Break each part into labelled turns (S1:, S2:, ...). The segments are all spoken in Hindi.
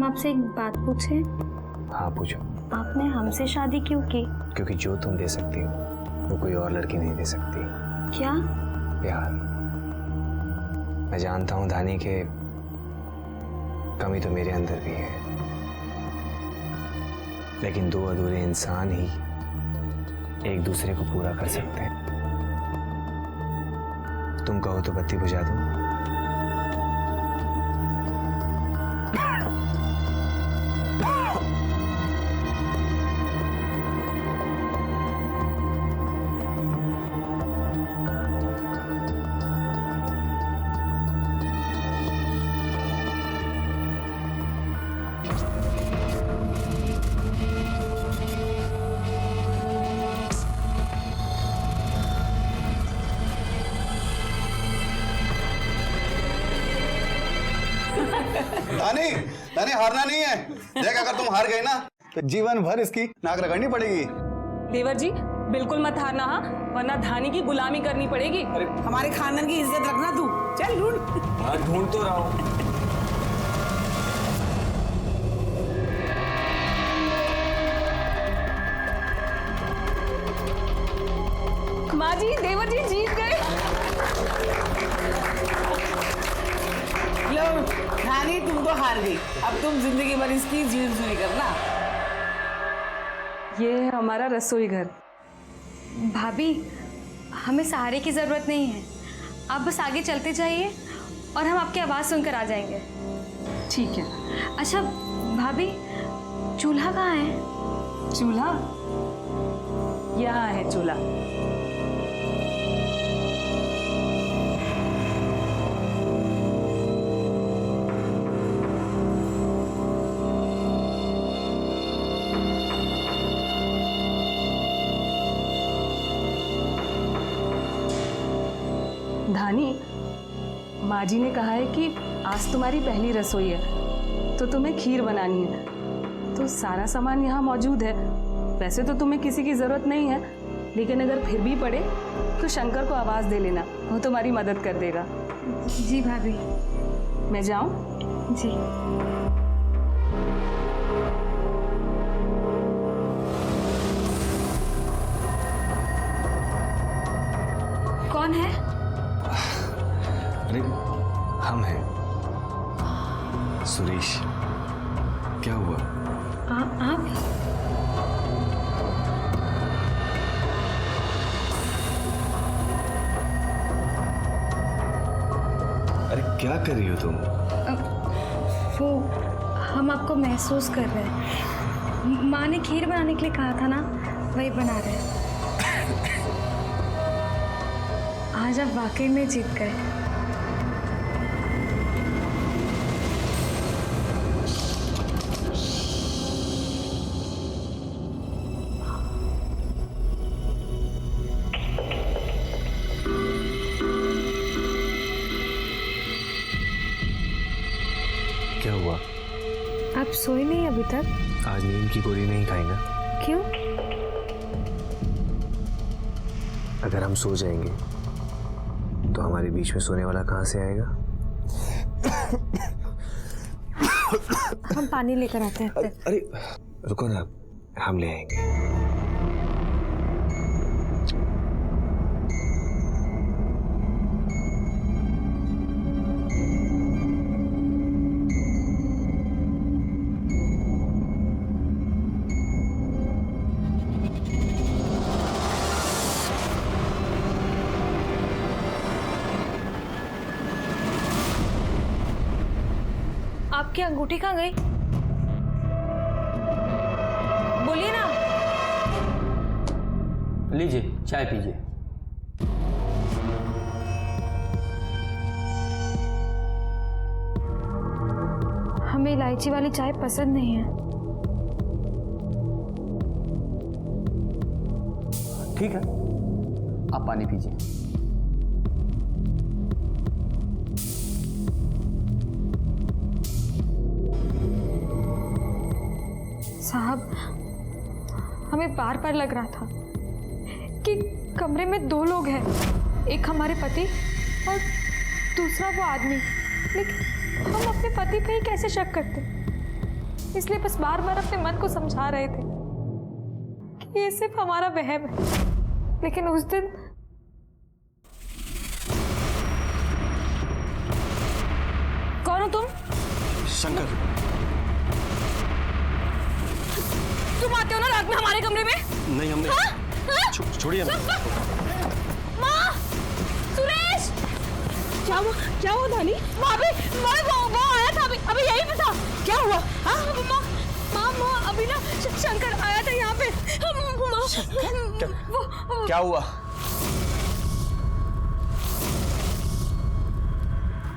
S1: आपसे एक बात पूछें?
S2: हाँ पूछो।
S1: आपने हमसे शादी क्यों की?
S2: क्योंकि जो तुम दे सकती हो वो कोई और लड़की नहीं दे सकती।
S1: क्या?
S2: प्यार। मैं जानता हूँ धानी के कमी तो मेरे अंदर भी है, लेकिन दो अधूरे इंसान ही एक दूसरे को पूरा कर सकते हैं। तुम कहो तो बत्ती बुझा दूं।
S3: धानी, धानी हारना नहीं है। देख अगर तुम हार गए ना तो जीवन भर इसकी नाक रगड़नी पड़ेगी।
S4: देवर जी बिल्कुल मत हारना, हाँ, वरना धानी की गुलामी करनी पड़ेगी।
S5: हमारे खानदान की इज्जत रखना तू। चल ढूंढ।
S2: हाँ ढूंढ तो रहा हूँ।
S4: माँ जी, देवर जी जीत गए।
S5: लो रानी, तुम तो हार गई। अब तुम जिंदगी भर इसकी जीवन सुनी करना।
S4: ये है हमारा रसोई घर।
S1: भाभी, हमें सहारे की जरूरत नहीं है। आप बस आगे चलते जाइए और हम आपकी आवाज़ सुनकर आ जाएंगे।
S4: ठीक है।
S1: अच्छा भाभी, चूल्हा कहाँ है?
S4: चूल्हा यहाँ है। चूल्हा धानी, माँ जी ने कहा है कि आज तुम्हारी पहली रसोई है तो तुम्हें खीर बनानी है। तो सारा सामान यहाँ मौजूद है। वैसे तो तुम्हें किसी की ज़रूरत नहीं है, लेकिन अगर फिर भी पड़े तो शंकर को आवाज़ दे लेना, वो तुम्हारी मदद कर देगा।
S1: जी भाभी।
S4: मैं जाऊँ?
S1: जी। कौन है?
S2: अरे हम हैं, सुरेश। क्या हुआ?
S1: आप?
S2: अरे क्या कर रही हो तुम?
S1: वो हम आपको महसूस कर रहे हैं। माँ ने खीर बनाने के लिए कहा था ना, वही बना रहे हैं। आज आप वाकई में जीत गए।
S2: क्या हुआ?
S1: आप सोए नहीं अभी तक?
S2: आज नींद की गोली नहीं खाई ना?
S1: क्यों?
S2: अगर हम सो जाएंगे तो हमारे बीच में सोने वाला कहाँ से आएगा?
S1: हम पानी लेकर आते हैं।
S2: अरे रुको ना, हम ले आएंगे।
S1: आपकी अंगूठी कहाँ गई? बोलिए ना।
S6: लीजिए, चाय पीजिए।
S1: हमें इलायची वाली चाय पसंद नहीं है।
S6: ठीक है, आप पानी पीजिए।
S1: साहब, हमें बार बार लग रहा था कि कमरे में दो लोग हैं, एक हमारे पति और दूसरा वो आदमी। लेकिन हम अपने पति पे ही कैसे शक करते? इसलिए बस बार बार अपने मन को समझा रहे थे कि ये सिर्फ हमारा वहम है। लेकिन उस दिन
S5: कौन हो तुम?
S7: शंकर।
S1: तुम आते हो ना रात में हमारे कमरे में?
S7: नहीं हमने। छोड़िए हमें।
S1: माँ, सुरेश,
S5: क्या हुआ धानी?
S1: वो आया था अभी यहीं पे था।
S5: क्या हुआ?
S1: हाँ माँ अभी ना शंकर आया था यहाँ पे।
S2: क्या हुआ?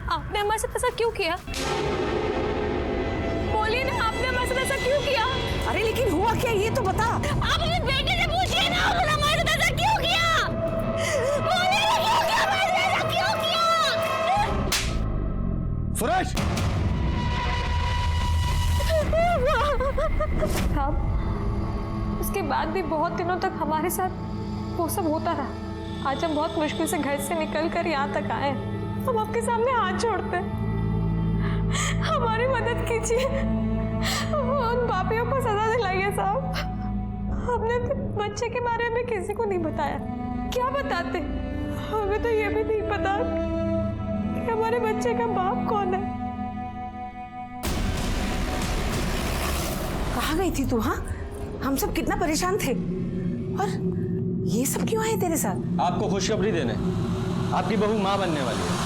S1: आपने हमारे साथ ऐसा क्यों किया? बोलिए ना, आपने हमारे साथ ऐसा क्यों किया?
S5: अरे लेकिन हुआ क्या ये तो बता।
S1: आप अपने बेटे से पूछिए ना, आपने हमारे साथ ऐसा क्यों किया? बोलिए ना, क्यों किया? हमारे साथ ऐसा क्यों किया?
S3: सुरेश,
S1: साहब, उसके बाद भी बहुत दिनों तक हमारे साथ वो सब होता रहा। आज हम बहुत मुश्किल से घर से निकल कर यहाँ तक आए। हम आपके सामने हाथ जोड़ते हैं, हमारी मदद कीजिए। उन पापियों को सजा दिलाइए साहब। हमने अपने बच्चे के बारे में किसी को नहीं बताया। क्या बताते? हमें तो ये भी नहीं पता कि हमारे बच्चे का बाप कौन है।
S5: कहाँ गई थी तू? हाँ, हम सब कितना परेशान थे। और ये सब क्यों आए तेरे साथ?
S6: आपको खुशखबरी देने। आपकी बहू माँ बनने वाली है।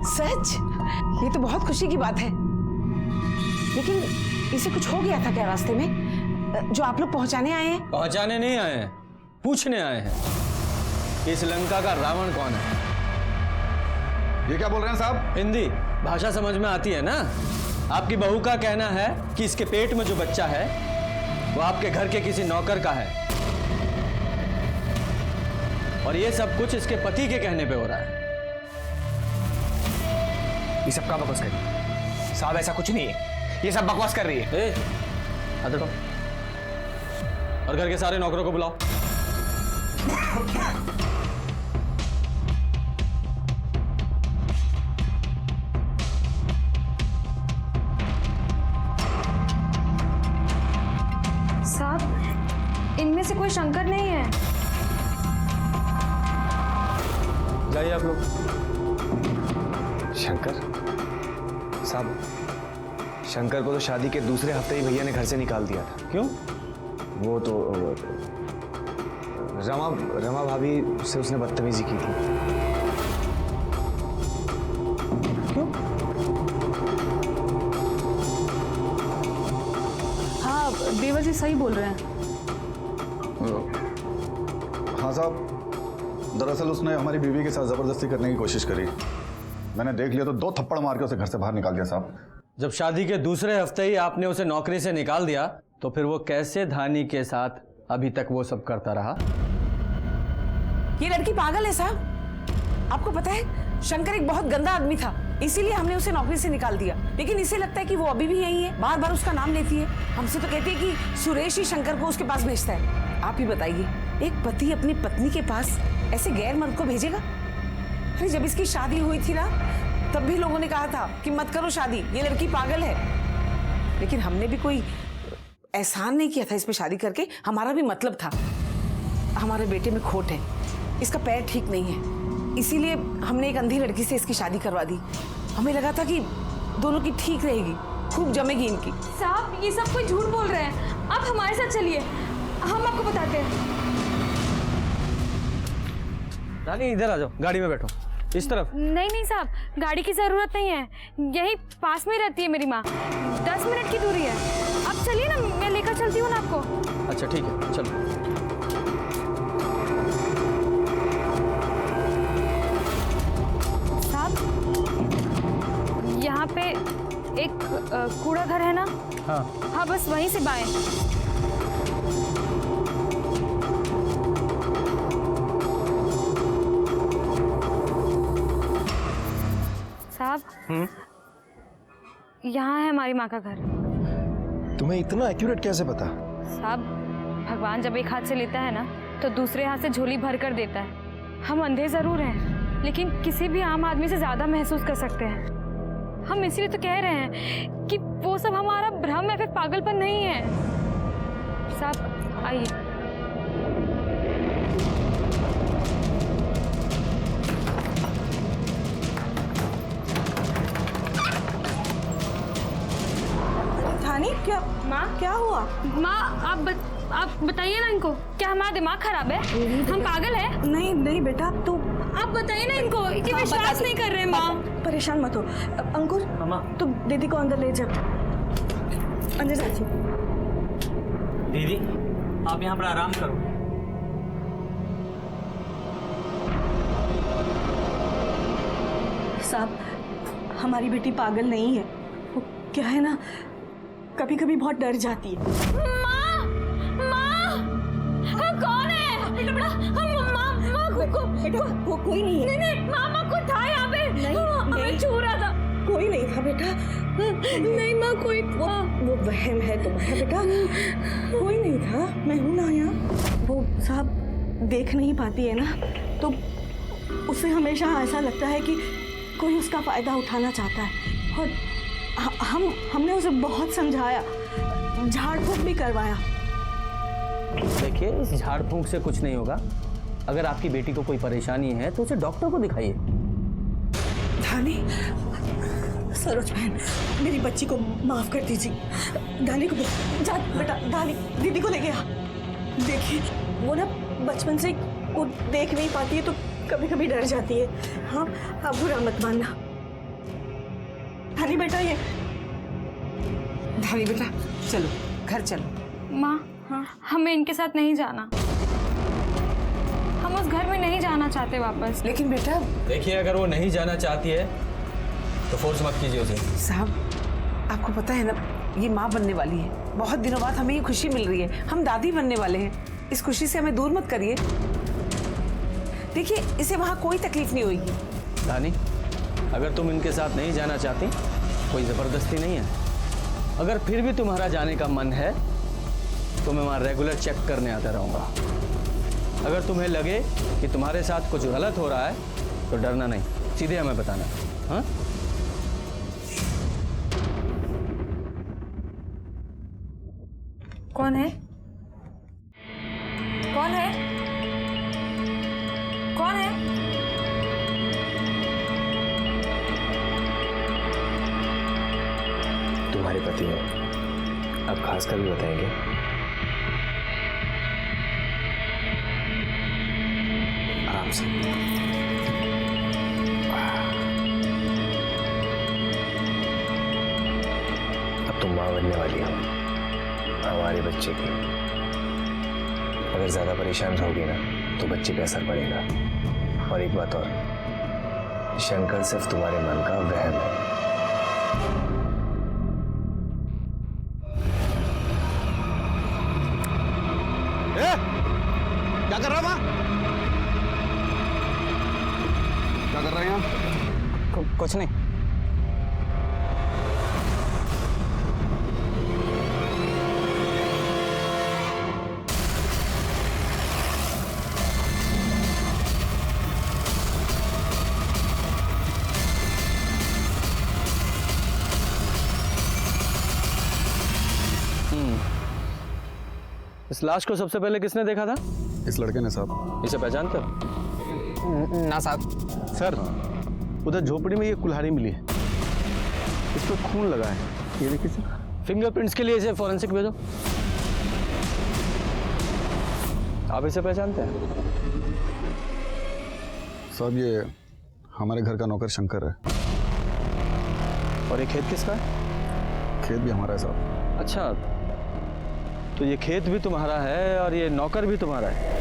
S5: सच? ये तो बहुत खुशी की बात है। लेकिन इसे कुछ हो गया था क्या रास्ते में जो आप लोग पहुंचाने आए हैं?
S6: पहुंचाने नहीं आए हैं, पूछने आए हैं। इस लंका का रावण कौन है?
S3: ये क्या बोल रहे हैं साहब?
S6: हिंदी भाषा समझ में आती है ना? आपकी बहू का कहना है कि इसके पेट में जो बच्चा है वो आपके घर के किसी नौकर का है, और ये सब कुछ इसके पति के कहने पे हो रहा है।
S2: ये सब का बकवास कर रही है साहब? ऐसा कुछ नहीं है, ये सब बकवास कर रही है।
S6: ए, हाथ हटाओ और घर के सारे नौकरों को बुलाओ।
S1: साहब, इनमें से कोई शंकर नहीं है।
S6: जाइए आप लोग।
S2: शंकर साहब, शंकर को तो शादी के दूसरे हफ्ते ही भैया ने घर से निकाल दिया था।
S6: क्यों?
S2: वो तो रमा भाभी से उसने बदतमीजी की थी।
S6: क्यों?
S4: हाँ, देवर जी सही बोल रहे हैं।
S3: हाँ साहब, दरअसल उसने हमारी बीवी के साथ जबरदस्ती करने की कोशिश करी। मैंने देख लिया तो 2 थप्पड़ मार के उसे घर से बाहर निकाल दिया साहब।
S6: जब शादी के दूसरे हफ्ते ही आपने उसे नौकरी से निकाल दिया तो फिर वो कैसे धानी के साथ अभी तक वो सब करता रहा?
S5: ये लड़की पागल है साहब। आपको पता है शंकर एक बहुत गंदा आदमी था, इसीलिए हमने उसे नौकरी से निकाल दिया। लेकिन इसे लगता है कि वो अभी भी यही है, बार बार उसका नाम लेती है। हमसे तो कहती है कि सुरेश ही शंकर को उसके पास भेजता है। आप ही बताइए, एक पति अपनी पत्नी के पास ऐसे गैर मर्द को भेजेगा? अरे जब इसकी शादी हुई थी ना, तब भी लोगों ने कहा था कि मत करो शादी, ये लड़की पागल है। लेकिन हमने भी कोई एहसान नहीं किया था इस पे शादी करके। हमारा भी मतलब था, हमारे बेटे में खोट है, इसका पैर ठीक नहीं है, इसीलिए हमने एक अंधी लड़की से इसकी शादी करवा दी। हमें लगा था कि दोनों की ठीक रहेगी, खूब जमेगी इनकी।
S1: साहब, ये सब कोई झूठ बोल रहे हैं। आप हमारे साथ चलिए, हम आपको बताते हैं।
S6: रानी इधर आ जाओ, गाड़ी में बैठो। इस तरफ।
S1: नहीं साहब, गाड़ी की जरूरत नहीं है, यही पास में रहती है मेरी माँ। 10 मिनट की दूरी है। आप चलिए ना, मैं लेकर चलती हूँ ना आपको।
S6: अच्छा ठीक है, चलो।
S1: साहब, यहाँ पे एक कूड़ा घर है ना? हाँ, बस वहीं से बाएं। साहब, यहाँ है हमारी माँ का घर।
S7: तुम्हें इतना एक्यूरेट कैसे पता?
S1: साहब, भगवान जब एक हाथ से लेता है ना तो दूसरे हाथ से झोली भर कर देता है। हम अंधे जरूर हैं, लेकिन किसी भी आम आदमी से ज्यादा महसूस कर सकते हैं। हम इसलिए तो कह रहे हैं कि वो सब हमारा भ्रम या फिर पागलपन नहीं है। साहब आइए।
S5: धानी क्या
S1: माँ
S5: क्या हुआ?
S1: माँ आप बताइए ना इनको, क्या हमारा दिमाग खराब है? हम पागल हैं?
S5: नहीं नहीं बेटा, तू
S1: आप बताइए ना इनको, ये
S5: हाँ,
S1: विश्वास
S5: बता दे।
S1: नहीं कर रहे माँ।
S5: परेशान मत हो। अंकुर
S6: मामा।
S5: तू दीदी को अंदर ले जा। अंदर जाइए।
S8: दीदी आप यहाँ पर आराम करो।
S5: साहब हमारी बेटी पागल नहीं है, वो क्या है ना, कभी कभी बहुत डर जाती है।
S1: माँ कौन है?
S5: बेटा वो कोई नहीं है।
S1: नहीं मामा को था यहाँ पे, हमें छू रहा था।
S5: कोई नहीं था बेटा।
S1: नहीं माँ कोई
S5: वो वहम है तुम्हारा बेटा, कोई नहीं था। मैं हूं ना यहाँ। वो साहब देख नहीं पाती है ना, तो उसे हमेशा ऐसा लगता है कि कोई उसका फायदा उठाना चाहता है। और हमने उसे बहुत समझाया, झाड़ फूक भी करवाया।
S6: देखिए, इस झाड़ फूंक से कुछ नहीं होगा। अगर आपकी बेटी को कोई परेशानी है तो उसे डॉक्टर को दिखाइए।
S5: धानी, सरोज बहन, मेरी बच्ची को माफ कर दीजिए। धानी को जा बेटा, धानी दीदी को ले गया। देखिए वो ना बचपन से वो देख नहीं पाती है, तो कभी कभी डर जाती है। हाँ आप बुरा मत मानना। धानी बेटा, ये धानी बेटा चलो घर चलो।
S1: माँ हमें इनके साथ नहीं जाना, हम उस घर में नहीं जाना चाहते वापस।
S5: लेकिन बेटा
S6: देखिए, अगर वो नहीं जाना चाहती है तो फोर्स मत कीजिए उसे।
S5: साहब आपको पता है ना, ये माँ बनने वाली है। बहुत दिनों बाद हमें ये खुशी मिल रही है, हम दादी बनने वाले हैं। इस खुशी से हमें दूर मत करिए। देखिए इसे वहाँ कोई तकलीफ नहीं होगी।
S6: दानी, अगर तुम इनके साथ नहीं जाना चाहती, कोई ज़बरदस्ती नहीं है। अगर फिर भी तुम्हारा जाने का मन है तो मैं वहाँ रेगुलर चेक करने आता रहूँगा। अगर तुम्हें लगे कि तुम्हारे साथ कुछ गलत हो रहा है तो डरना नहीं, सीधे हमें बताना। हाँ?
S1: कौन है? कौन है? कौन है?
S2: तुम्हारे पति हैं, अब खास कर भी बताएंगे। आराम से। अब तुम माँ बनने वाली हो हमारे बच्चे की। अगर ज्यादा परेशान रहोगी ना तो बच्चे पे असर पड़ेगा। और एक बात और, शंकर सिर्फ तुम्हारे मन का वहम है।
S3: क्या कर रहा है? क्या कर रहे हैं यहाँ?
S6: कुछ नहीं। इस लाश को सबसे पहले किसने देखा था?
S3: इस लड़के ने साहब।
S6: इसे पहचानते हो?
S2: ना साहब।
S7: सर, उधर झोपड़ी में ये कुल्हाड़ी मिली है, इस पर खून लगा है। ये देखिए सर।
S6: फिंगरप्रिंट्स के लिए इसे फॉरेंसिक भेजो। आप इसे पहचानते हैं?
S3: साहब ये हमारे घर का नौकर शंकर है।
S6: और ये खेत किसका है?
S3: खेत भी हमारा है साहब।
S6: अच्छा, तो ये खेत भी तुम्हारा है और ये नौकर भी तुम्हारा है।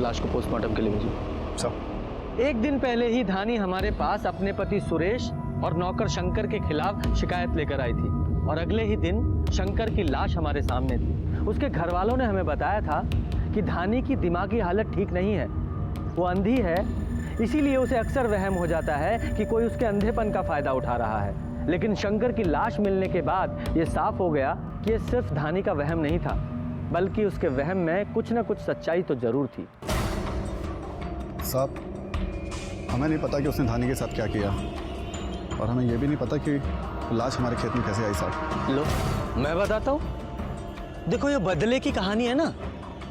S6: लाश को पोस्टमार्टम के लिए भेजो।
S3: साहब
S6: एक दिन पहले ही धानी हमारे पास अपने पति सुरेश और नौकर शंकर के खिलाफ शिकायत लेकर आई थी, और अगले ही दिन शंकर की लाश हमारे सामने थी। उसके घर वालों ने हमें बताया था कि धानी की दिमागी हालत ठीक नहीं है, वो अंधी है, इसीलिए उसे अक्सर वहम हो जाता है कि कोई उसके अंधेपन का फायदा उठा रहा है। लेकिन शंकर की लाश मिलने के बाद ये साफ हो गया कि ये सिर्फ धानी का वहम नहीं था, बल्कि उसके वहम में कुछ न कुछ सच्चाई तो जरूर थी।
S3: साहब हमें नहीं पता कि उसने धानी के साथ क्या किया, और हमें ये भी नहीं पता कि लाश हमारे खेत में कैसे आई साहब।
S6: लो मैं बताता हूँ। देखो ये बदले की कहानी है ना,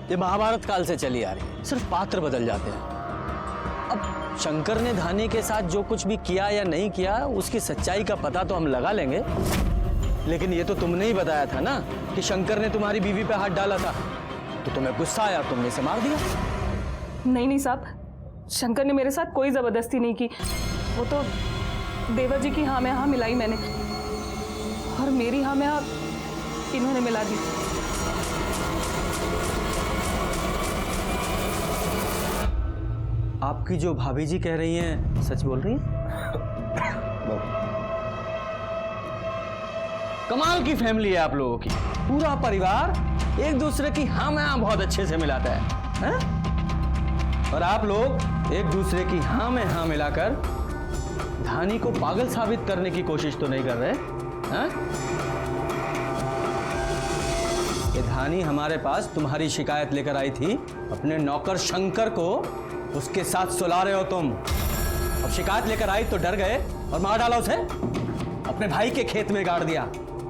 S6: ये महाभारत काल से चली आ रही, सिर्फ पात्र बदल जाते हैं। अब शंकर ने धानी के साथ जो कुछ भी किया या नहीं किया उसकी सच्चाई का पता तो हम लगा लेंगे, लेकिन ये तो तुमने ही बताया था ना कि शंकर ने तुम्हारी बीवी पे हाथ डाला था, तो तुम्हें गुस्सा आया, तुमने इसे मार दिया।
S4: नहीं साहब, शंकर ने मेरे साथ कोई जबरदस्ती नहीं की। वो तो देवर जी की हाँ में हाँ मिलाई मैंने, और मेरी हाँ में हाँ इन्होंने मिला दी।
S6: आपकी जो भाभी जी कह रही हैं सच बोल रही हैं? कमाल की फैमिली है आप लोगों की, पूरा परिवार एक दूसरे की हाँ में हाँ बहुत अच्छे से मिलाता है? और आप लोग एक दूसरे की हाँ में हाँ मिलाकर धानी को पागल साबित करने की कोशिश तो नहीं कर रहे हैं? ये धानी हमारे पास तुम्हारी शिकायत लेकर आई थी, अपने नौकर शंकर को उसके साथ सुला रहे हो तुम। अब शिकायत लेकर आई तो डर गए और मार डाला उसे, अपने भाई के खेत में गाड़ दिया।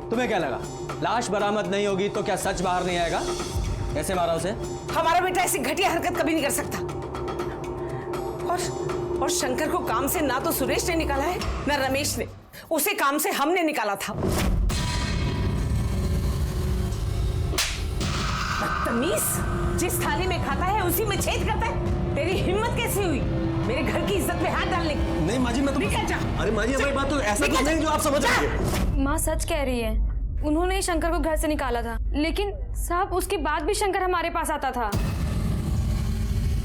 S6: तुम्हें क्या लगा लाश बरामद नहीं होगी तो क्या सच बाहर नहीं आएगा? कैसे मारा उसे?
S5: हमारा बेटा ऐसी घटिया हरकत कभी नहीं कर सकता। और शंकर को काम से ना तो सुरेश ने निकाला है ना रमेश ने, उसे काम से हमने निकाला था। बदतमीज, जिस थाली में खाता है उसी में छेद करता है। तेरी हिम्मत कैसी हुई मेरे घर की इज्जत पे हाथ डालने की?
S7: नहीं माँ जी, मैं तो
S5: निकल जा।
S7: अरे माँ जी हमारी बात तो ऐसा तो नहीं जो आप समझ रहे हैं।
S1: माँ सच कह रही है, उन्होंने ही शंकर को घर से निकाला था, लेकिन साहब उसके बाद भी शंकर हमारे पास आता था।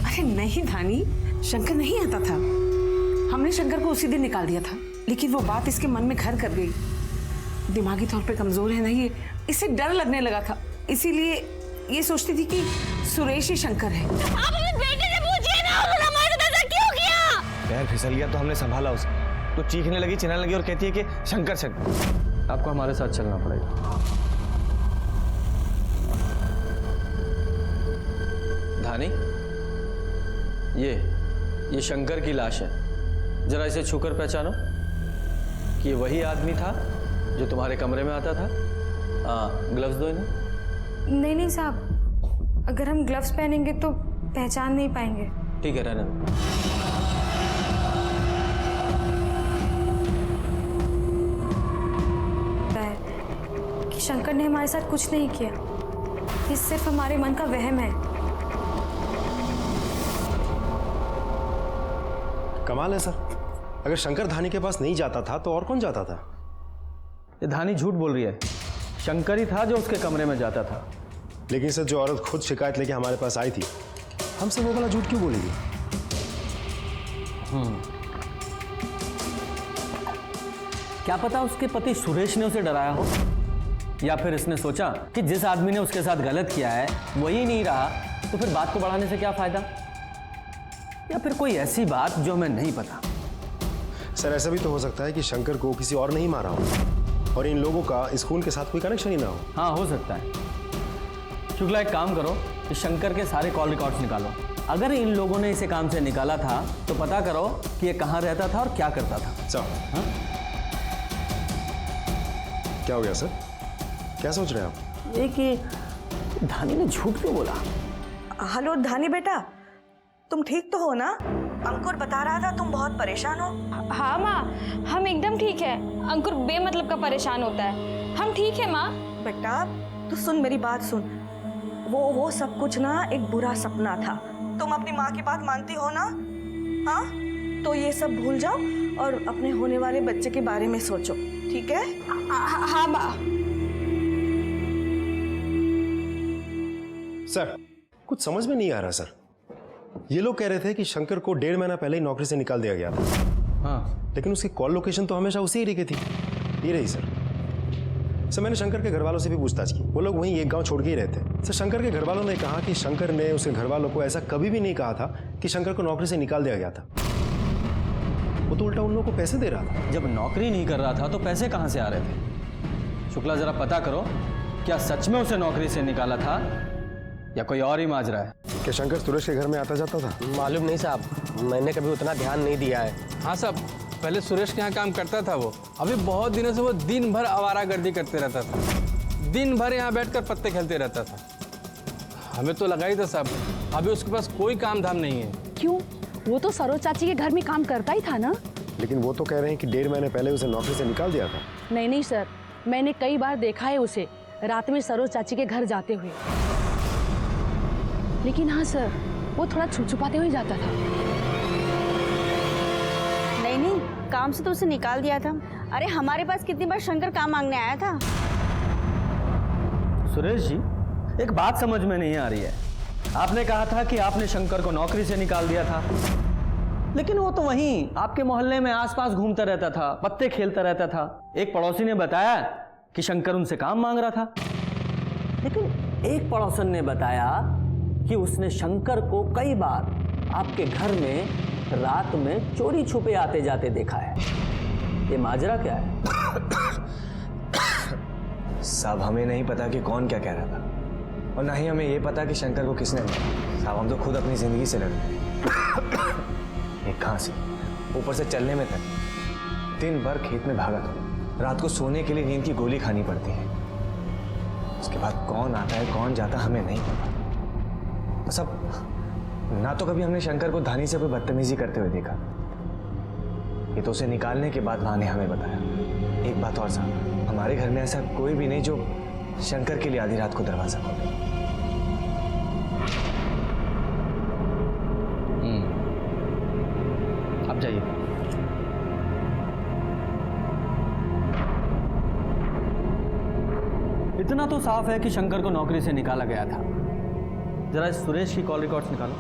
S5: अरे नहीं धानी, शंकर नहीं आता था। हमने शंकर को उसी दिन निकाल दिया था, लेकिन वो बात इसके मन में घर कर गई। दिमागी तौर पे कमजोर है ना ये, इसे डर लगने लगा था, इसीलिए ये सोचती थी कि सुरेश ही शंकर है।
S1: आप अपने बेटे से पूछिए ना, उन्होंने हमारे साथ ऐसा क्यों किया?
S2: पैर फिसल गया तो हमने संभाला उसे, तो चीखने लगी, चिल्लाने लगी और कहती है कि शंकर शंकर।
S6: आपको हमारे साथ चलना पड़ेगा। धानी, ये शंकर की लाश है, जरा इसे छूकर पहचानो कि ये वही आदमी था जो तुम्हारे कमरे में आता था। ग्लव्स दो इन्हें।
S1: नहीं साहब, अगर हम ग्लव्स पहनेंगे तो पहचान नहीं पाएंगे।
S6: ठीक है, रहने दो।
S1: कि शंकर ने हमारे साथ कुछ नहीं किया, ये सिर्फ हमारे मन का वहम है।
S9: कमाल है सर, अगर शंकर धानी के पास नहीं जाता था तो और कौन जाता था?
S6: ये धानी झूठ बोल रही है, शंकर ही था जो उसके कमरे में जाता था।
S9: लेकिन सर जो औरत खुद शिकायत लेके हमारे पास आई थी, हमसे वो वाला झूठ क्यों बोलेगी?
S6: क्या पता उसके पति सुरेश ने उसे डराया हो, या फिर इसने सोचा कि जिस आदमी ने उसके साथ गलत किया है वही नहीं रहा, तो फिर बात को बढ़ाने से क्या फायदा, या फिर कोई ऐसी बात जो हमें नहीं पता।
S9: सर ऐसा भी तो हो सकता है कि शंकर को किसी और ने ही मारा हो और इन लोगों का इस खून के साथ कोई कनेक्शन ही ना हो।
S6: हाँ, हो सकता है। शुक्ला, एक काम करो कि शंकर के सारे कॉल रिकॉर्ड्स निकालो। अगर इन लोगों ने इसे काम से निकाला था तो पता करो कि ये कहाँ रहता था और क्या करता था।
S9: सर क्या हो गया सर, क्या सोच रहे हैं आप?
S6: ये कि धानी ने झूठ क्यों बोला?
S10: हेलो धानी बेटा, तुम ठीक तो हो ना? अंकुर बता रहा था तुम बहुत परेशान हो।
S1: हाँ माँ, हम एकदम ठीक है। अंकुर बेमतलब का परेशान होता है, हम ठीक है माँ।
S10: बेटा तू सुन, मेरी बात सुन। वो सब कुछ ना एक बुरा सपना था। तुम अपनी माँ की बात मानती हो ना? हाँ, तो ये सब भूल जाओ और अपने होने वाले बच्चे के बारे में सोचो, ठीक है?
S1: हाँ माँ।
S9: सर कुछ समझ में नहीं आ रहा सर। ये लोग कह रहे थे कि शंकर को 1.5 महीना पहले ही नौकरी से निकाल दिया गया था।
S6: हाँ,
S9: लेकिन उसकी कॉल लोकेशन तो हमेशा उसी एरिया की थी। ये रही सर। मैंने शंकर के घर वालों से भी पूछताछ की, वो लोग वहीं एक गांव छोड़ के ही रहते। सर शंकर के घर वालों ने कहा कि शंकर ने उसके घर वालों को ऐसा कभी भी नहीं कहा था कि शंकर को नौकरी से निकाल दिया गया था। वो तो उल्टा उन लोगों को पैसे दे रहा था।
S6: जब नौकरी नहीं कर रहा था तो पैसे कहाँ से आ रहे थे? शुक्ला, जरा पता करो, क्या सच में उसे नौकरी से निकाला था या कोई और ही माजरा है?
S9: क्या शंकर सुरेश के घर में आता जाता था?
S11: मालूम नहीं साहब, मैंने कभी उतना ध्यान नहीं दिया है।
S12: हाँ साहब,
S11: पहले सुरेश के यहाँ काम करता था वो, अभी बहुत दिनों से वो दिन भर आवारागर्दी करते रहता था, दिन भर यहाँ बैठकर पत्ते खेलते रहता था। हमें तो लगा ही था साहब, अभी उसके पास कोई काम धाम नहीं है।
S12: क्यों? वो तो सरोज चाची के घर में काम करता ही था ना।
S9: लेकिन वो तो कह रहे हैं कि 1.5 महीने पहले उसे नौकरी से निकाल दिया था।
S12: नहीं नहीं सर, मैंने कई बार देखा है उसे रात में सरोज चाची के घर जाते हुए। लेकिन हाँ सर, वो थोड़ा छुपछुपाते हुए जाता था।
S13: नहीं नहीं, काम से तो उसे निकाल दिया था। अरे हमारे पास कितनी बार शंकर काम मांगने आया था।
S6: सुरेश जी, एक बात समझ में नहीं आ रही है। आपने कहा था कि आपने शंकर को नौकरी से निकाल दिया था, लेकिन वो तो वहीं आपके मोहल्ले में आसपास घूमता रहता था, पत्ते खेलता रहता था। एक पड़ोसी ने बताया कि शंकर उनसे काम मांग रहा था, लेकिन एक पड़ोसन ने बताया कि उसने शंकर को कई बार आपके घर में रात में चोरी छुपे आते जाते देखा है। ये माजरा क्या है?
S2: साहब हमें नहीं पता कि कौन क्या कह रहा था, और ना ही हमें ये पता कि शंकर को किसने मारा। साहब हम तो खुद अपनी जिंदगी से लड़ रहे। एक खांसी, ऊपर से चलने में थक, दिन भर खेत में भागा था, रात को सोने के लिए नींद की गोली खानी पड़ती है। उसके बाद कौन आता है कौन जाता हमें नहीं पता। बस अब ना तो कभी हमने शंकर को धानी से कोई बदतमीजी करते हुए देखा, ये तो उसे निकालने के बाद माँ ने हमें बताया। एक बात और साहब, हमारे घर में ऐसा कोई भी नहीं जो शंकर के लिए आधी रात को दरवाजा खोले।
S6: अब जाइए। इतना तो साफ है कि शंकर को नौकरी से निकाला गया था। जरा इस सुरेश की कॉल रिकॉर्ड्स निकालो।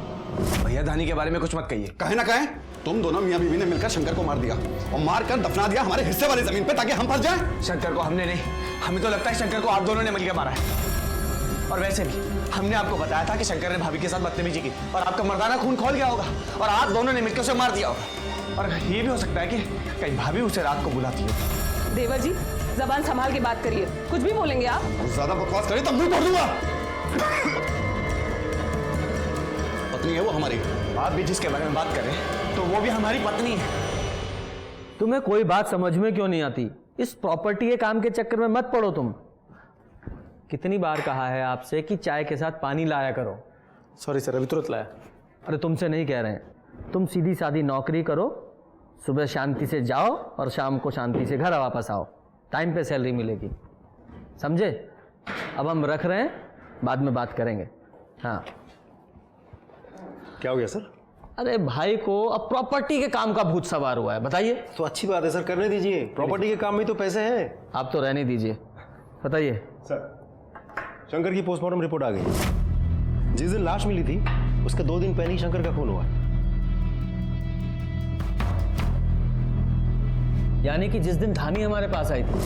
S2: भैया धानी के बारे में कुछ मत कहिए।
S3: कहे ना कहे, तुम दोनों मियां बीवी ने मिलकर शंकर को मार दिया और मार कर दफना दिया हमारे हिस्से वाली जमीन पे, ताकि हम फंस जाएं।
S2: शंकर को हमने नहीं, हमें तो लगता है शंकर को आप दोनों ने मिलकर मारा है। और वैसे भी हमने आपको बताया था कि शंकर ने भाभी के साथ बदतमीजी की और आपका मर्दाना खून खोल गया होगा और आप दोनों ने मिलकर उसे मार दिया होगा। और ये भी हो सकता है कि कहीं भाभी उसे रात को बुलाती हो।
S4: देवर जी, जबान संभाल के बात करिए, कुछ भी बोलेंगे आप।
S3: ज्यादा बकवास करिए तो मुंह तोड़ दूंगा। पत्नी है वो हमारी।
S2: आप भी जिसके बारे में बात करें तो वो भी हमारी पत्नी है।
S6: तुम्हें कोई बात समझ में क्यों नहीं आती? इस प्रॉपर्टी के काम के चक्कर में मत पड़ो तुम। कितनी बार कहा है आपसे कि चाय के साथ पानी लाया करो।
S9: सॉरी सर, अभी तुरंत लाया।
S6: अरे तुमसे नहीं कह रहे हैं, तुम सीधी सादी नौकरी करो, सुबह शांति से जाओ और शाम को शांति से घर वापस आओ, टाइम पे सैलरी मिलेगी, समझे? अब हम रख रहे हैं, बाद में बात करेंगे। हाँ।
S9: क्या हो गया सर?
S6: अरे भाई को अब प्रॉपर्टी के काम का भूत सवार हुआ है, बताइए।
S9: तो अच्छी बात है सर, करने दीजिए। प्रॉपर्टी के काम में तो पैसे हैं।
S6: आप तो रहने दीजिए, बताइए।
S9: सर, शंकर की पोस्टमार्टम रिपोर्ट आ गई। जिस दिन लाश मिली थी उसके 2 दिन पहले ही शंकर का खून हुआ।
S6: यानी कि जिस दिन धानी हमारे पास आई थी।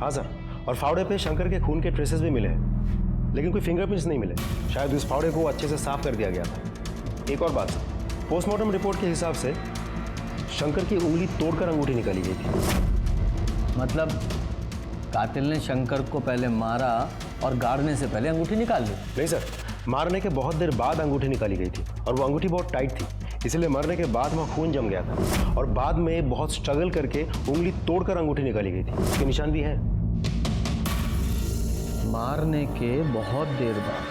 S9: हाँ सर, और फावड़े पे शंकर के खून के ट्रेसेस भी मिले हैं, लेकिन कोई फिंगरप्रिंट्स नहीं मिले। शायद उस फावड़े को अच्छे से साफ कर दिया गया था। एक और बात सर, पोस्टमार्टम रिपोर्ट के हिसाब से शंकर की उंगली तोड़कर अंगूठी निकाली गई थी।
S6: मतलब कातिल ने शंकर को पहले मारा और गाड़ने से पहले अंगूठी निकाल ली?
S9: नहीं सर, मारने के बहुत देर बाद अंगूठी निकाली गई थी और वो अंगूठी बहुत टाइट थी, इसलिए मरने के बाद वहाँ खून जम गया था और बाद में बहुत स्ट्रगल करके उंगली तोड़कर अंगूठी निकाली गई थी। उसके निशान भी हैं।
S6: मारने के बहुत देर बाद?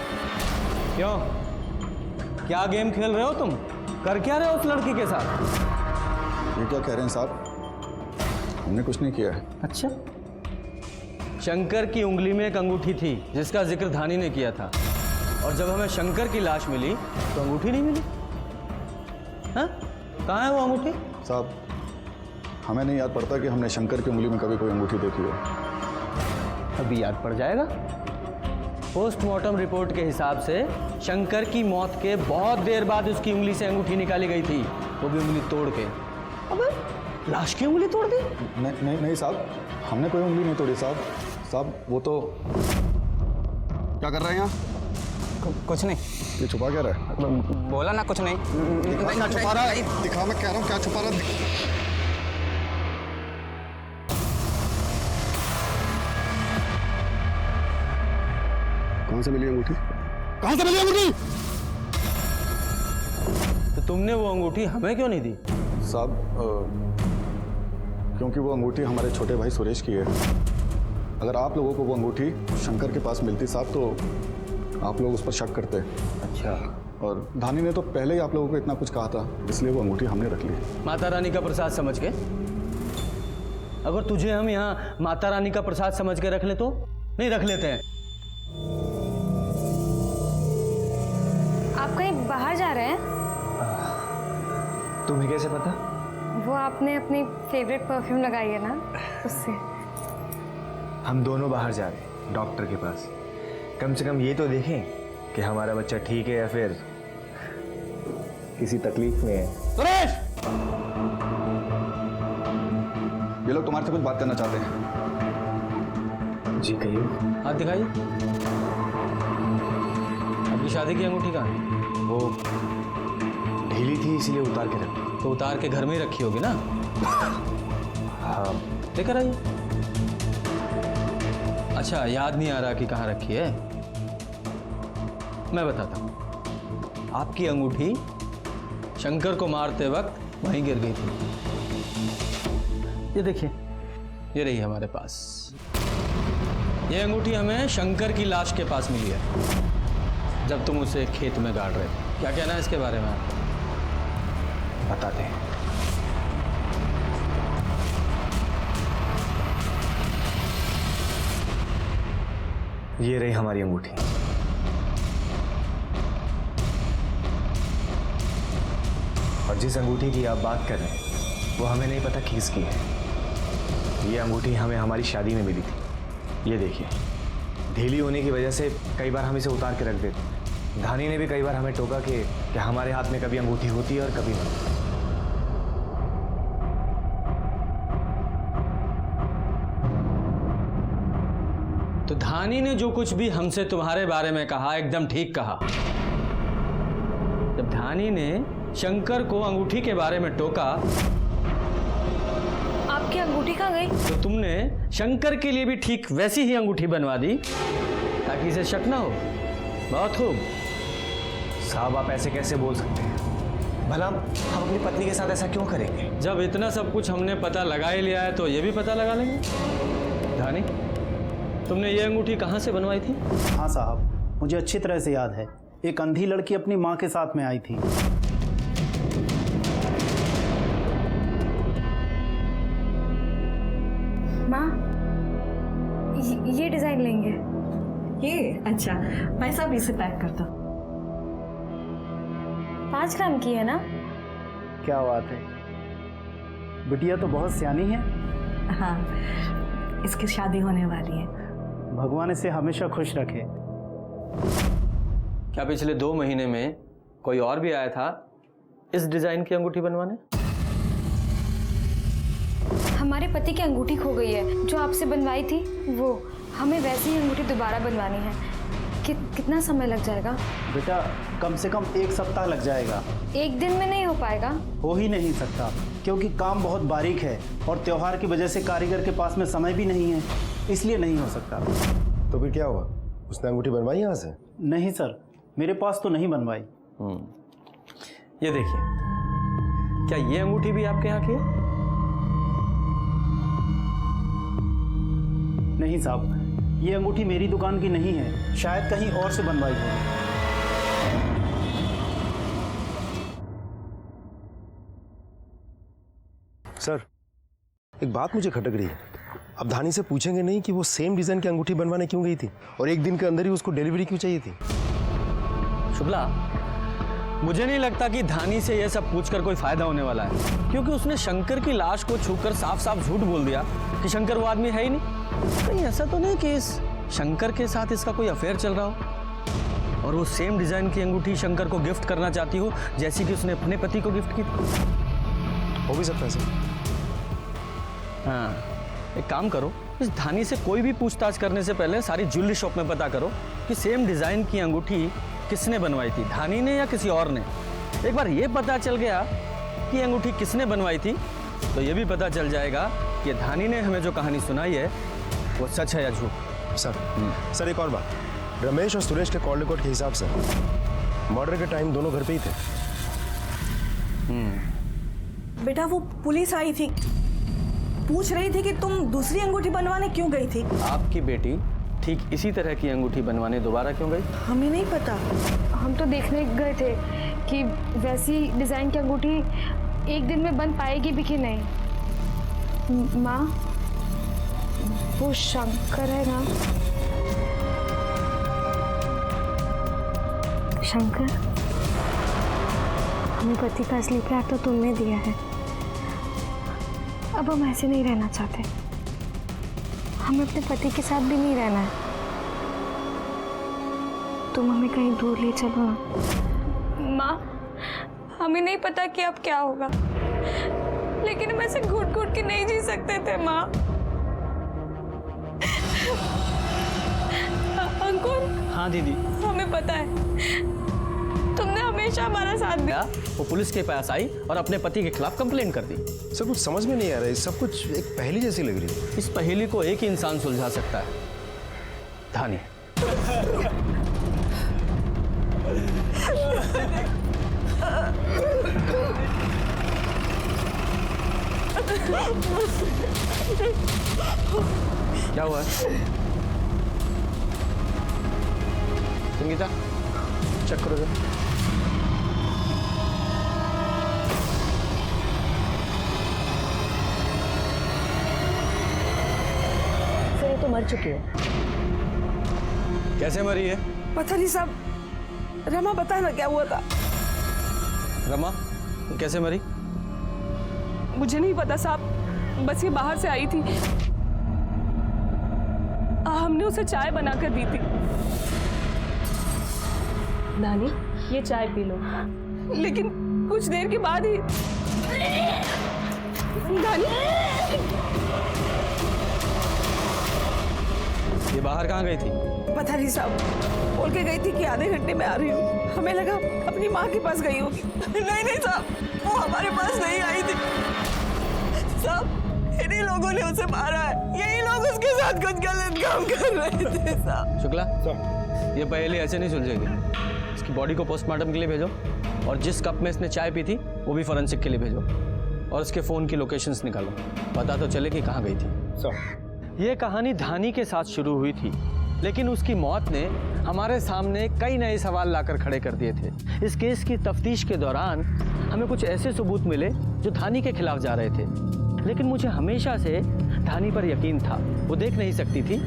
S6: क्यों, क्या गेम खेल रहे हो तुम? कर क्या रहे हो उस लड़की के साथ?
S3: ये क्या कह रहे हैं साहब? हमने कुछ नहीं किया है।
S6: अच्छा, शंकर की उंगली में एक अंगूठी थी जिसका जिक्र धानी ने किया था, और जब हमें शंकर की लाश मिली तो अंगूठी नहीं मिली। हाँ, कहाँ है वो अंगूठी?
S3: साहब, हमें नहीं याद पड़ता कि हमने शंकर की उंगली में कभी कोई अंगूठी देखी हो।
S6: अभी याद पड़ जाएगा। पोस्टमार्टम रिपोर्ट के हिसाब से शंकर की मौत के बहुत देर बाद उसकी उंगली से अंगूठी निकाली गई थी, वो भी उंगली तोड़ के। अबे लाश की उंगली तोड़ दी?
S3: नहीं साहब, हमने कोई उंगली नहीं तोड़ी साहब। साहब वो तो क्या कर रहे हैं यहाँ?
S8: कुछ नहीं।
S3: ये छुपा क्या रहा है?
S8: बोला ना कुछ नहीं।
S3: क्या छुपा रहा है? दिखा, मैं कह रहा हूँ क्या छुपा रहा है। कहाँ से मिली अंगूठी? कहाँ से मिली अंगूठी?
S6: तो तुमने वो अंगूठी हमें क्यों नहीं दी?
S3: साहब क्योंकि वो अंगूठी हमारे छोटे भाई सुरेश की है, अगर आप लोगों को वो अंगूठी शंकर के पास मिलती साहब तो आप लोग उस पर शक करते।
S6: अच्छा।
S3: और धानी ने तो पहले ही आप लोगों को इतना कुछ कहा था, इसलिए वो अंगूठी हमने रख ली।
S6: माता रानी का प्रसाद समझ के? अगर तुझे हम यहाँ माता रानी का प्रसाद समझ के रख ले तो नहीं रख लेते हैं।
S1: आप कहीं बाहर जा रहे हैं?
S2: तुम्हें कैसे पता?
S1: वो आपने अपनी फेवरेट परफ्यूम लगाई है ना, उससे।
S2: हम दोनों बाहर जा रहे हैं डॉक्टर के पास। कम से कम ये तो देखें कि हमारा बच्चा ठीक है या फिर किसी तकलीफ में है।
S6: सुरेश!
S3: ये लोग तुम्हारे से कुछ बात करना चाहते हैं।
S2: जी कहिए।
S6: हाथ दिखाइए। आपकी शादी की अंगूठी कहाँ है?
S2: वो ढीली थी इसीलिए उतार के रखी।
S6: तो उतार के घर में ही रखी होगी ना?
S2: हाँ।
S6: लेकर आइए। अच्छा, याद नहीं आ रहा कि कहाँ रखी है? मैं बताता हूँ। आपकी अंगूठी शंकर को मारते वक्त वहीं गिर गई थी। ये देखिए, ये रही हमारे पास। ये अंगूठी हमें शंकर की लाश के पास मिली है जब तुम उसे खेत में गाड़ रहे थे। क्या कहना है इसके बारे में आपको?
S2: बताते हैं। ये रही हमारी अंगूठी। और जिस अंगूठी की आप बात कर रहे हैं वो हमें नहीं पता किसकी है। ये अंगूठी हमें हमारी शादी में मिली थी। ये देखिए, ढीली होने की वजह से कई बार हम इसे उतार के रख देते। धानी ने भी कई बार हमें टोका कि हमारे हाथ में कभी अंगूठी होती है और कभी नहीं।
S6: तो धानी ने जो कुछ भी हमसे तुम्हारे बारे में कहा एकदम ठीक कहा। जब धानी ने शंकर को अंगूठी के बारे में टोका,
S1: आपकी अंगूठी कहाँ गई?
S6: तो तुमने शंकर के लिए भी ठीक वैसी ही अंगूठी बनवा दी ताकि इसे शक ना हो। बहुत खूब।
S2: साहब, आप ऐसे कैसे बोल सकते हैं? भला हम अपनी पत्नी के साथ ऐसा क्यों करेंगे?
S6: जब इतना सब कुछ हमने पता लगा ही लिया है तो ये भी पता लगा लेंगे। धानी, तुमने ये अंगूठी कहाँ से बनवाई थी?
S14: हाँ साहब, मुझे अच्छी तरह से याद है। एक अंधी लड़की अपनी माँ के साथ में आई थी।
S1: माँ, ये डिजाइन लेंगे।
S10: ये अच्छा, मैं सब इसे पैक करता हूँ।
S1: 5 ग्राम की है ना?
S14: क्या बात है, बिटिया तो बहुत सियानी है।
S10: हाँ, इसकी शादी होने वाली है।
S14: भगवान इसे हमेशा खुश रखे।
S6: क्या पिछले 2 महीने में कोई और भी आया था इस डिजाइन की अंगूठी बनवाने?
S1: हमारे पति की अंगूठी खो गई है जो आपसे बनवाई थी, वो हमें वैसी ही अंगूठी दोबारा बनवानी है। कितना समय लग जाएगा?
S14: बेटा, कम से कम 1 सप्ताह लग जाएगा।
S1: 1 दिन में नहीं हो पाएगा?
S14: हो ही नहीं सकता, क्योंकि काम बहुत बारीक है और त्योहार की वजह से कारीगर के पास में समय भी नहीं है, इसलिए नहीं हो सकता।
S9: तो फिर क्या हुआ? उसने अंगूठी बनवाई यहाँ से?
S14: नहीं सर, मेरे पास तो नहीं बनवाई।
S6: ये देखिए, क्या ये अंगूठी भी आपके यहाँ की है?
S14: नहीं साहब, ये अंगूठी मेरी दुकान की नहीं है, शायद कहीं और से बनवाई हो।
S9: सर, एक बात मुझे खटक रही है। अब धानी से पूछेंगे नहीं कि वो सेम डिजाइन की अंगूठी बनवाने क्यों गई थी और 1 दिन के अंदर ही उसको डिलीवरी क्यों चाहिए थी?
S6: शुक्ला, मुझे नहीं लगता कि धानी से यह सब पूछकर कोई फायदा होने वाला है, क्योंकि उसने शंकर की लाश को छूकर साफ साफ झूठ बोल दिया कि शंकर वो आदमी है ही नहीं। कहीं ऐसा तो नहीं कि इस शंकर के साथ इसका कोई अफेयर चल रहा हो और वो सेम डिजाइन की अंगूठी शंकर को गिफ्ट करना चाहती हो जैसी कि उसने अपने पति को गिफ्ट की थी।
S9: हो भी सकता है सर।
S6: हाँ, एक काम करो, इस धानी से कोई भी पूछताछ करने से पहले सारी ज्वेलरी शॉप में पता करो कि सेम डिजाइन की अंगूठी किसने बनवाई थी, धानी ने या किसी और ने। एक बार ये पता चल गया कि अंगूठी किसने बनवाई थी तो ये भी पता चल जाएगा कि धानी ने हमें जो कहानी सुनाई है वो सच है या झूठ।
S9: सर एक और बात, रमेश और सुरेश के कॉल रिकॉर्ड के हिसाब से मर्डर के टाइम दोनों घर पे ही थे।
S10: बेटा वो पुलिस आई थी, पूछ रही थी कि तुम दूसरी अंगूठी बनवाने क्यों गई थी।
S6: आपकी बेटी ठीक इसी तरह की अंगूठी बनवाने दोबारा क्यों गई?
S10: हमें नहीं पता।
S1: हम तो देखने गए थे कि वैसी डिज़ाइन की अंगूठी एक दिन में बन पाएगी भी कि नहीं। माँ, वो शंकर है ना? शंकर, हमें पति का असली प्यार तो तुमने दिया है। अब हम ऐसे नहीं रहना चाहते। हमें अपने पति के साथ भी नहीं रहना है। तुम हमें कहीं दूर ले चलो ना। माँ, हमें नहीं पता कि अब क्या होगा, लेकिन हम ऐसे घुट घुट के नहीं जी सकते थे माँ। अंकुर।
S6: हाँ दीदी।
S1: हमें पता है तुमने हमेशा हमारा साथ दिया।
S6: वो पुलिस के पास आई और अपने पति के खिलाफ कंप्लेंट कर दी।
S9: सब कुछ समझ में नहीं आ रहा है, सब कुछ एक पहेली जैसी लग रही है।
S6: इस पहेली को एक ही इंसान सुलझा सकता है, धानी। क्या हुआ है? संगीता, चेक करो जरा।
S12: सर ये तो मर चुकी है।
S6: कैसे मरी है?
S5: पता नहीं साहब, रमा बता ना क्या हुआ था।
S6: रमा कैसे मरी?
S4: मुझे नहीं पता साहब, बस ये बाहर से आई थी, हमने उसे चाय बनाकर दी थी। नानी, ये चाय पी लो। लेकिन कुछ देर के बाद ही नानी,
S6: ये बाहर कहाँ गई थी?
S5: पता नहीं साहब, बोल के गई थी कि आधे घंटे में आ रही हूँ। हमें लगा अपनी माँ के पास गई होगी।
S10: नहीं साहब, वो हमारे पास नहीं आई थी साहब। इन्हीं लोगों ने उसे मारा है। यही लोग उसके साथ कुछ गलत काम कर रहे थे साहब।
S6: शुक्ला, ये पहेली ऐसे नहीं सुलझेगी। इसकी बॉडी को पोस्टमार्टम के लिए भेजो और जिस कप में इसने चाय पी थी वो भी फॉरेंसिक के लिए भेजो और उसके फ़ोन की लोकेशंस निकालो, पता तो चले कि कहाँ गई थी। ये कहानी धानी के साथ शुरू हुई थी, लेकिन उसकी मौत ने हमारे सामने कई नए सवाल लाकर खड़े कर दिए थे। इस केस की तफ्तीश के दौरान हमें कुछ ऐसे सबूत मिले जो धानी के खिलाफ जा रहे थे, लेकिन मुझे हमेशा से धानी पर यकीन था। वो देख नहीं सकती थी,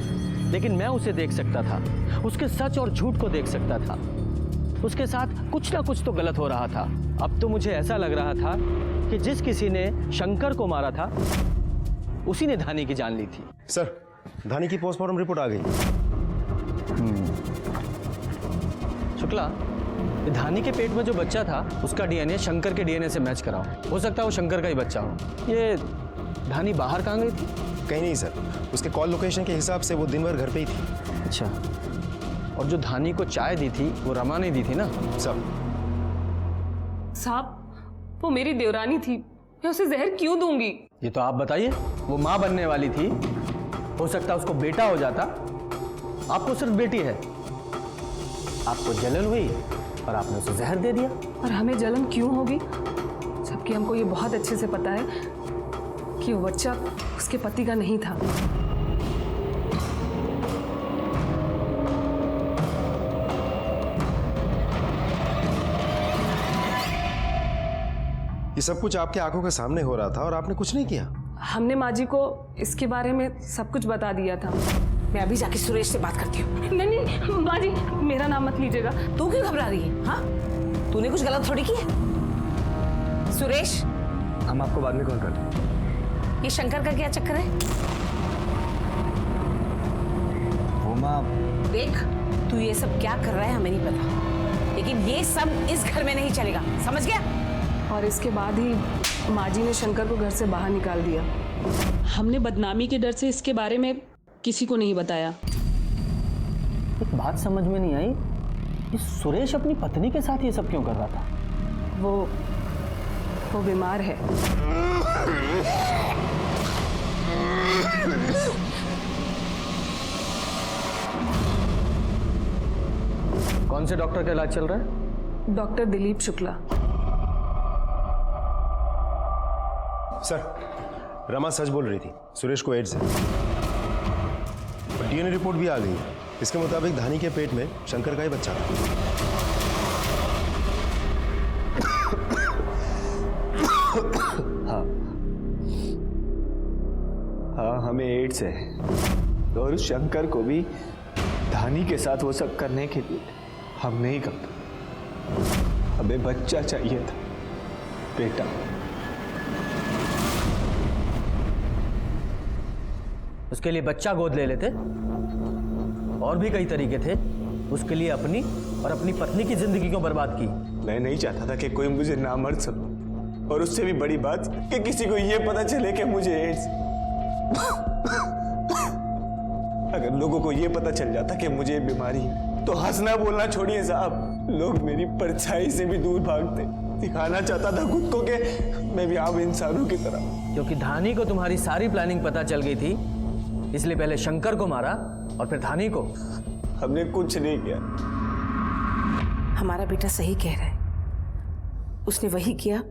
S6: लेकिन मैं उसे देख सकता था, उसके सच और झूठ को देख सकता था। उसके साथ कुछ ना कुछ तो गलत हो रहा था। अब तो मुझे ऐसा लग रहा था कि जिस किसी ने शंकर को मारा था उसी ने धानी की जान ली थी।
S9: सर, धानी की पोस्टमार्टम रिपोर्ट आ गई।
S6: शुक्ला, धानी के पेट में जो बच्चा था उसका डीएनए शंकर के डीएनए से मैच कराओ। हो सकता है वो शंकर का ही बच्चा हो। ये धानी बाहर कहाँ गई थी?
S9: कहीं नहीं सर, उसके कॉल लोकेशन के हिसाब से वो दिन भर घर पे ही थी।
S6: अच्छा, और जो धानी को चाय दी थी वो रमा ने दी थी ना?
S4: साहब, वो मेरी देवरानी थी, मैं उसे जहर क्यों दूंगी?
S6: ये तो आप बताइए। वो माँ बनने वाली थी, हो सकता है उसको बेटा हो जाता। आपको सिर्फ बेटी है, आपको जलन हुई और आपने उसे जहर दे दिया।
S4: और हमें जलन क्यों होगी, जबकि हमको ये बहुत अच्छे से पता है कि वो बच्चा उसके पति का नहीं था।
S9: ये सब कुछ आपके आंखों के सामने हो रहा था और आपने कुछ नहीं किया।
S4: हमने माँ जी को इसके बारे में सब कुछ बता दिया था।
S5: मैं अभी जाके सुरेश से बात करती हूँ।
S4: नहीं माँ जी, मेरा नाम मत लीजिएगा।
S5: तू क्यों घबरा रही है? हाँ, तूने कुछ गलत थोड़ी किया। सुरेश,
S2: हम आपको बाद में कॉल करते हैं।
S5: ये शंकर का क्या चक्कर है?
S2: वो माँ,
S5: देख, तू ये सब क्या कर रहा है हमें नहीं पता, लेकिन ये सब इस घर में नहीं चलेगा, समझ गया?
S4: और इसके बाद ही माँ जी ने शंकर को घर से बाहर निकाल दिया। हमने बदनामी के डर से इसके बारे में किसी को नहीं बताया।
S6: एक बात समझ में नहीं आई कि सुरेश अपनी पत्नी के साथ ये सब क्यों कर रहा था?
S4: वो बीमार है।
S6: कौन से डॉक्टर का इलाज चल रहा है?
S4: डॉक्टर दिलीप शुक्ला।
S9: सर, रमा सच बोल रही थी, सुरेश को एड्स है। और डीएनए रिपोर्ट भी आ गई है। इसके मुताबिक धानी के पेट में शंकर का ही बच्चा था।
S2: हाँ, हमें एड्स है और उस शंकर को भी धानी के साथ वो सब करने के लिए हम नहीं करते। हमें बच्चा चाहिए था, बेटा।
S6: उसके लिए बच्चा गोद ले लेते। और भी कई तरीके थे, उसके लिए अपनी और अपनी पत्नी की जिंदगी को बर्बाद की।
S2: मैं नहीं चाहता था कि कोई मुझे ना मर सके, और उससे भी बड़ी बात कि किसी को ये पता चले कि मुझे एड्स। अगर लोगों को ये पता चल जाता कि मुझे बीमारी है तो हंसना बोलना छोड़िए साहब, लोग मेरी परछाई से भी दूर भागते। दिखाना चाहता था खुद को कि मैं भी आम इंसानों की तरह।
S6: क्योंकि धानी को तुम्हारी सारी प्लानिंग पता चल गई थी, इसलिए पहले शंकर को मारा और फिर धानी को।
S2: हमने कुछ नहीं किया।
S5: हमारा बेटा सही कह रहा है। उसने वही किया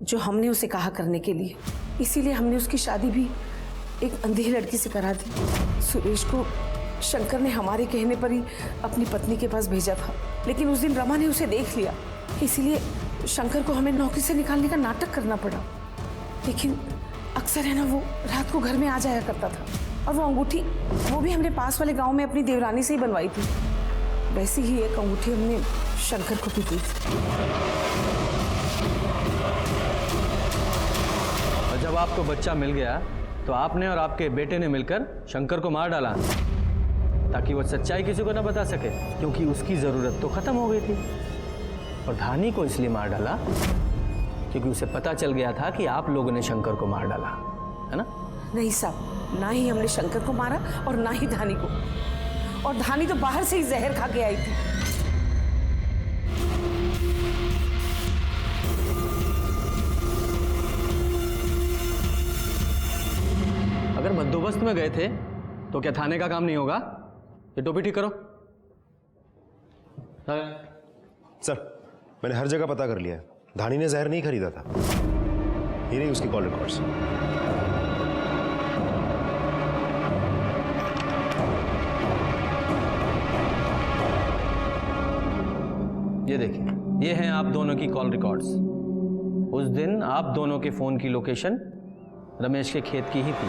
S5: जो हमने उसे कहा करने के लिए। इसीलिए हमने उसकी शादी भी एक अंधी लड़की से करा दी। सुरेश को शंकर ने हमारे कहने पर ही अपनी पत्नी के पास भेजा था, लेकिन उस दिन रमा ने उसे देख लिया, इसीलिए शंकर को हमें नौकरी से निकालने का नाटक करना पड़ा। लेकिन अक्सर है ना, वो रात को घर में आ जाया करता था। और वो अंगूठी, वो भी हमने पास वाले गांव में अपनी देवरानी से ही बनवाई थी। वैसी ही एक अंगूठी हमने शंकर को भी दी थी।
S6: और जब आपको बच्चा मिल गया तो आपने और आपके बेटे ने मिलकर शंकर को मार डाला, ताकि वो सच्चाई किसी को ना बता सके, क्योंकि उसकी जरूरत तो खत्म हो गई थी। और धानी को इसलिए मार डाला क्योंकि उसे पता चल गया था कि आप लोगों ने शंकर को मार डाला, है ना?
S5: नहीं साहब, ना ही हमने शंकर को मारा और ना ही धानी को। और धानी तो बाहर से ही जहर खा के आई थी।
S6: अगर बंदोबस्त में गए थे तो क्या थाने का काम नहीं होगा? ये टोपी ठीक करो।
S9: सर, मैंने हर जगह पता कर लिया है, धानी ने जहर नहीं खरीदा था। ये रही उसकी कॉल रिकॉर्ड्स।
S6: ये देखिए, ये हैं आप दोनों की कॉल रिकॉर्ड्स। उस दिन आप दोनों के फोन की लोकेशन रमेश के खेत की ही थी।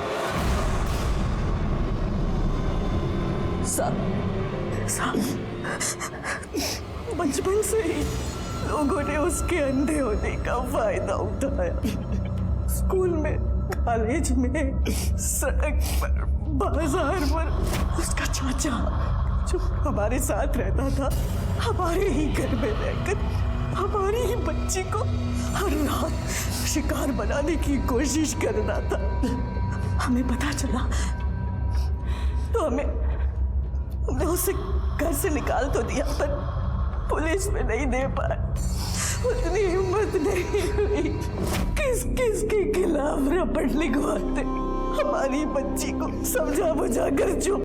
S10: बचपन से ही लोगों ने उसके अंधे होने का फायदा उठाया। स्कूल में, कॉलेज में, सड़क पर, बाजार पर उसका चाचा जो हमारे साथ रहता था, हमारे ही घर में रहकर हमारी ही बच्ची को हर रात शिकार बनाने की कोशिश कर रहा था। हमें पता चला तो हमने उसे घर से निकाल तो दिया, पर पुलिस में नहीं दे पाए। उतनी हिम्मत नहीं हुई। किस किस के खिलाफ रपट लिखवाते। हमारी बच्ची को समझा बुझा कर चुप